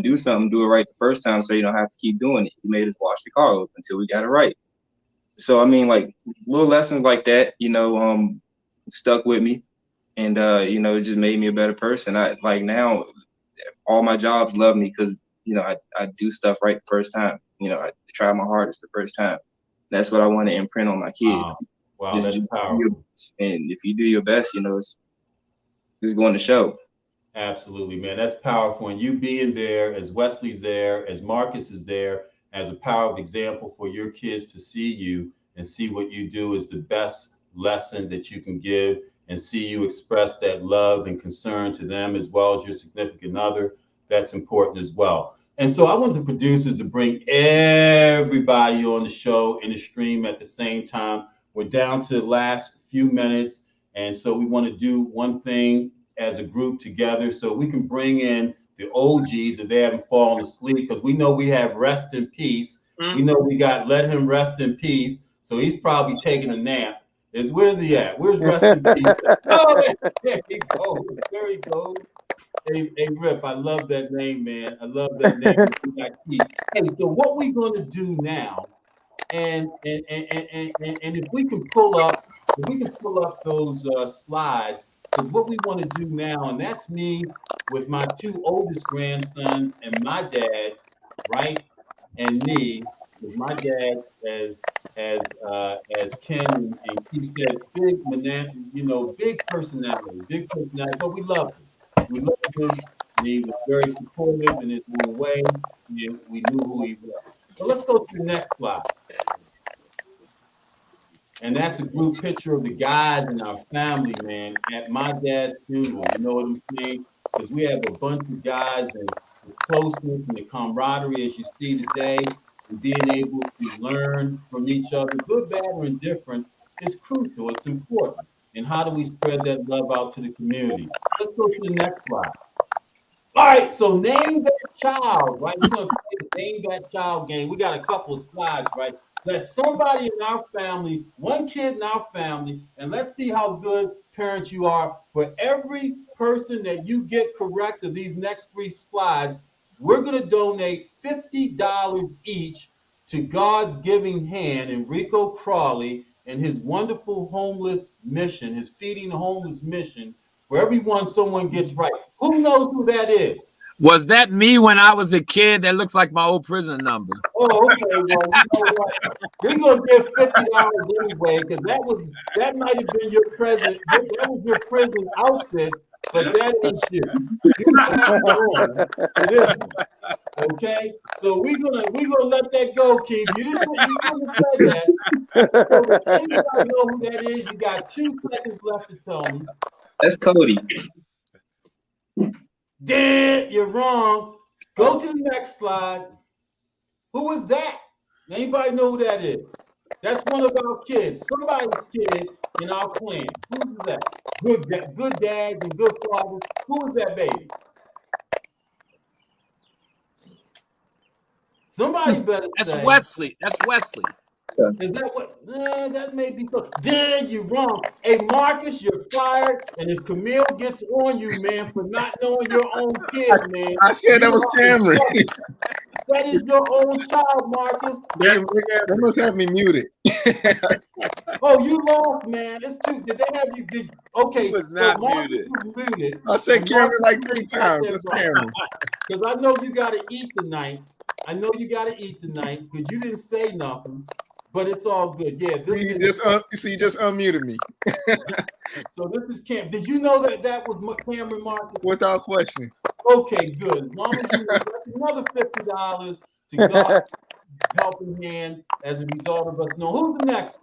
do something, do it right the first time, so you don't have to keep doing it. You made us wash the car up until we got it right. So I mean, like little lessons like that, stuck with me, and it just made me a better person. I like now, all my jobs love me because I do stuff right the first time. I try my hardest the first time. That's what I want to imprint on my kids. Wow, that's powerful. And if you do your best, it's going to show. Absolutely, man. That's powerful. And you being there, as Wesley's there, as Marcus is there, as a powerful example for your kids to see you and see what you do is the best lesson that you can give, and see you express that love and concern to them as well as your significant other. That's important as well. And so I want the producers to bring everybody on the show in the stream at the same time. We're down to the last few minutes. And so we want to do one thing as a group together so we can bring in the OGs if they haven't fallen asleep, because we know we have Rest in Peace. We know we got Let Him Rest in Peace. So he's probably taking a nap. Where's he at? Where's Rest in Peace? Oh, there he goes. There he goes. Hey, Rip, I love that name, man. I love that name. Hey, so what we're going to do now, and if we can pull up those slides, because what we want to do now, and that's me with my two oldest grandsons and my dad, right, and me with my dad as Ken and Keith said, big personality, but we love him. We loved him, and he was very supportive in his own way. We knew who he was. So let's go to the next slide. And that's a group picture of the guys in our family, man, at my dad's funeral. You know what I'm saying? Because we have a bunch of guys, and the closeness and the camaraderie, as you see today, and being able to learn from each other, good, bad, or indifferent, is crucial. It's important. And how do we spread that love out to the community? Let's go to the next slide. All right, so name that child, right? We're going to play the name that child game. We got a couple of slides, right? Let somebody in our family, one kid in our family, and let's see how good parents you are. For every person that you get correct of these next 3 slides, we're going to donate $50 each to God's Giving Hand, Enrico Crawley, and his wonderful homeless mission, his Feeding the Homeless mission, for everyone someone gets right. Who knows who that is? Was that me when I was a kid? That looks like my old prison number. Oh, okay. Well, you know what? We're gonna give $50 anyway, because that might have been your present. That was your prison outfit, but that ain't you. You passed on. It isn't. Okay. So we're gonna let that go, Keith. You just say that. So if anybody know who that is, you got 2 seconds left to tell me. That's Cody. Damn, you're wrong. Go to the next slide. Who is that? Anybody know who that is? That's one of our kids. Somebody's kid in our clan. Who's that? Good dads and good fathers. Who is that baby? Somebody better That's say. Wesley. That's Wesley. Is that what? That may be so. Dan, you're wrong. Hey, Marcus, you're fired. And if Camille gets on you, man, for not knowing your own kid, man, I said that you was are in Cameron. trouble. That is your own child, Marcus. They must have me muted. Oh, you lost, man. It's too. Did they have you? Okay, He was so not Marcus muted. was muted. I said and Cameron Marcus like 3 said times. that, That's bro. Cameron. Because I know you got to eat tonight. I know you got to eat tonight because you didn't say nothing. But it's all good. Yeah, this You is just unmuted me so. This is Cam. Did you know that was Cameron Marcus? without question. Okay, good. As long as you that's another $50 to God's helping hand as a result of us know. Who's the next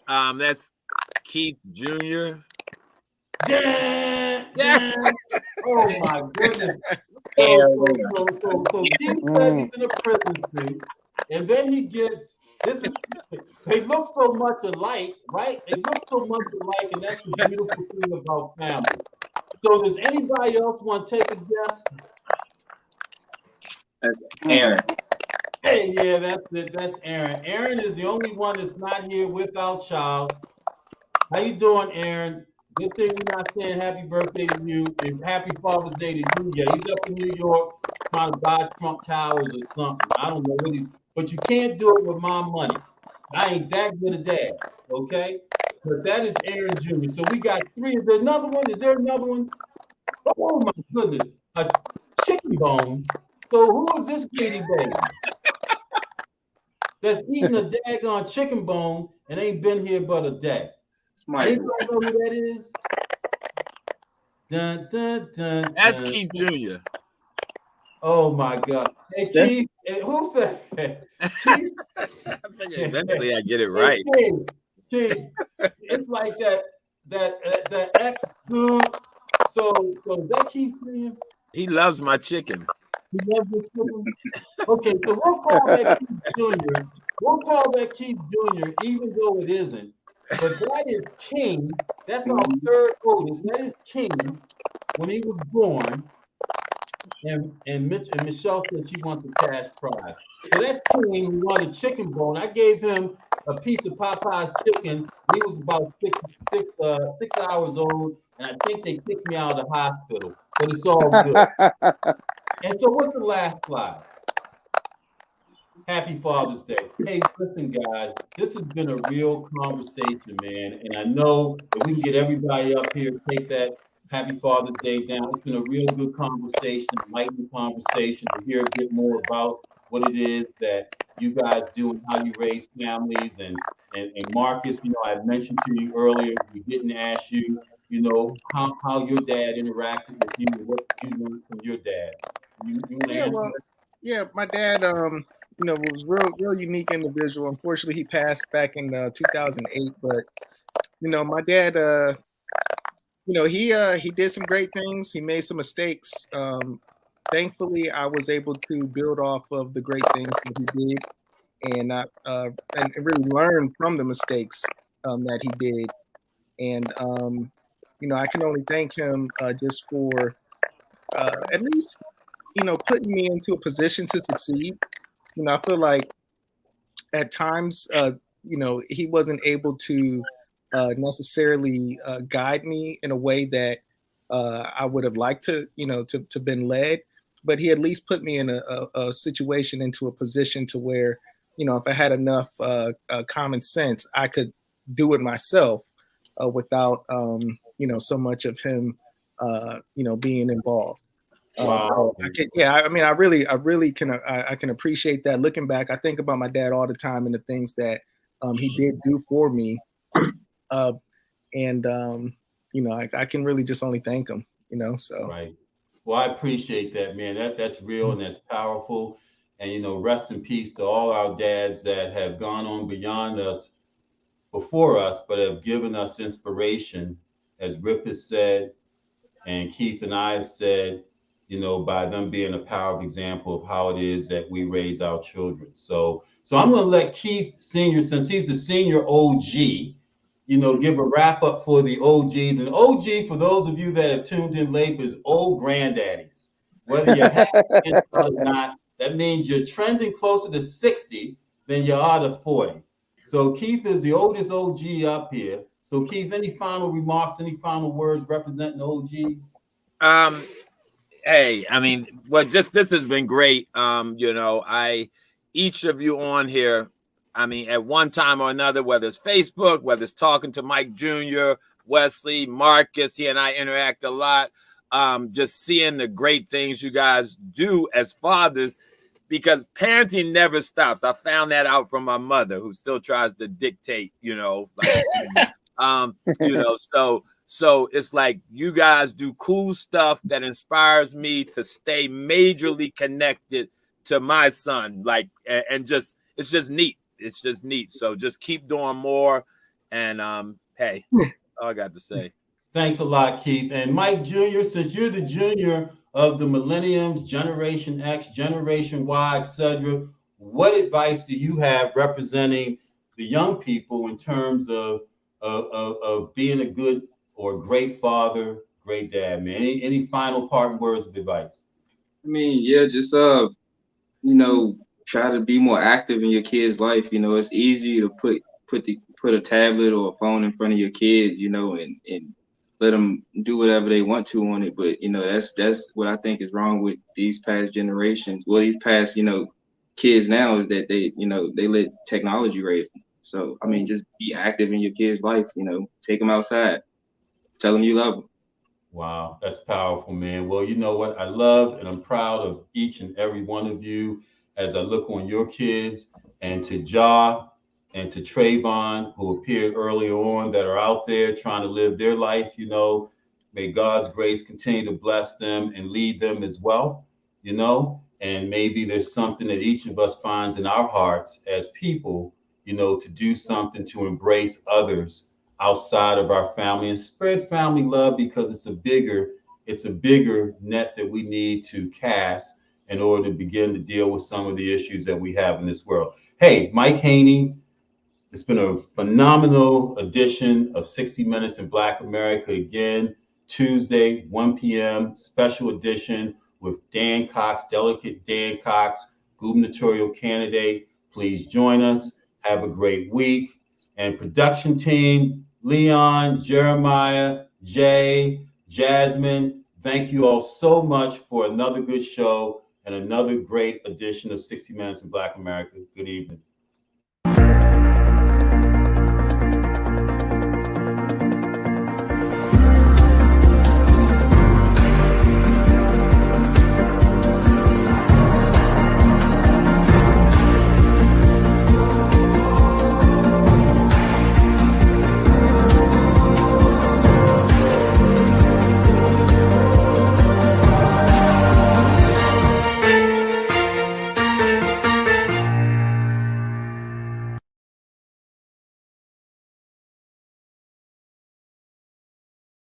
one? That's Keith Jr. Dan, Yeah. oh my goodness. So Keith says he's in a prison suit, and then he gets they look so much alike, right? They look so much alike, and that's the beautiful thing about family. So does anybody else want to take a guess? That's Aaron. Hey, yeah, that's it. That's Aaron. Aaron is the only one that's not here with our child. How you doing, Aaron? Good thing we're not saying happy birthday to you and happy Father's Day to you. Yeah, he's up in New York trying to buy Trump Towers or something. I don't know what but you can't do it with my money. I ain't that good a dad, okay? But that is Aaron Jr. So we got 3. Is there another one? Is there another one? Oh my goodness, a chicken bone. So who is this greedy baby that's eating a daggone chicken bone and ain't been here but a day? Anybody know who that is? Dun, dun, dun, That's dun. Keith Jr. Oh my God. Hey Keith, who said Keith? I figure eventually I get it right. Hey, Keith, it's like that ex dude. So that Keith Jr.? He loves my chicken. He loves your chicken? Okay, so we'll call that Keith Jr. We'll call that Keith Jr. even though it isn't. But that is King. That's our 3rd oldest. That is King when he was born. And Michelle said she wants a cash prize. So that's King who won a chicken bone. I gave him a piece of Popeye's chicken. He was about 6 hours old, and I think they kicked me out of the hospital. But it's all good. And so what's the last slide? Happy Father's Day. Hey, listen, guys, this has been a real conversation, man. And I know if we can get everybody up here, take that Happy Father's Day down. It's been a real good conversation, enlightening conversation to hear a bit more about what it is that you guys do and how you raise families. And Marcus, I've mentioned to you earlier, we didn't ask you, how your dad interacted with you and what you learned from your dad. You want to answer that? Yeah, my dad, was real unique individual. Unfortunately, he passed back in 2008. But my dad, he did some great things. He made some mistakes. Thankfully, I was able to build off of the great things that he did, and really learn from the mistakes that he did. And I can only thank him just for at least putting me into a position to succeed. I feel like at times, he wasn't able to necessarily guide me in a way that I would have liked to been led. But he at least put me in a situation, into a position to where, if I had enough common sense, I could do it myself without, so much of him, being involved. Wow. So I really can appreciate that. Looking back, I think about my dad all the time and the things that he did do for me, I can really just only thank him. So right. Well, I appreciate that, man. That's real and that's powerful. And rest in peace to all our dads that have gone on beyond us, before us, but have given us inspiration, as Rip has said, and Keith and I have said. By them being a powerful example of how it is that we raise our children. So I'm going to let Keith Sr., since he's the senior OG, give a wrap up for the OGs. And OG, for those of you that have tuned in late, is old granddaddies. whether you're happy or not, that means you're trending closer to 60 than you are to 40. So Keith is the oldest OG up here. So Keith, any final remarks, any final words representing the OGs? Hey, I mean, well, just this has been great. Each of you on here, I mean, at one time or another, whether it's Facebook, whether it's talking to Mike Jr., Wesley, Marcus, he and I interact a lot. Just seeing the great things you guys do as fathers, because parenting never stops. I found that out from my mother, who still tries to dictate, so it's like you guys do cool stuff that inspires me to stay majorly connected to my son. And just it's just neat. It's just neat. So just keep doing more. And hey, all I got to say. Thanks a lot, Keith. And Mike Jr., since you're the junior of the Millenniums, Generation X, Generation Y, etc., what advice do you have representing the young people in terms of being a good or great father, great dad, man? Any final parting words of advice? I mean, yeah, just try to be more active in your kid's life. It's easy to put a tablet or a phone in front of your kids, and let them do whatever they want to on it. But that's what I think is wrong with these past generations. Well, these past kids now is that they let technology raise them. So I mean, just be active in your kid's life. Take them outside. Tell them you love them. Wow, that's powerful, man. Well, you know what? I love and I'm proud of each and every one of you as I look on your kids, and to Ja and to Trayvon, who appeared earlier on, that are out there trying to live their life. May God's grace continue to bless them and lead them as well, and maybe there's something that each of us finds in our hearts as people, to do something to embrace others outside of our family and spread family love, because it's a bigger net that we need to cast in order to begin to deal with some of the issues that we have in this world. Hey, Mike Haney, it's been a phenomenal edition of 60 Minutes in Black America. Again, Tuesday, 1 p.m., special edition with Dan Cox, Delegate Dan Cox, gubernatorial candidate. Please join us. Have a great week. And production team, Leon, Jeremiah, Jay, Jasmine, thank you all so much for another good show and another great edition of 60 Minutes in Black America. Good evening.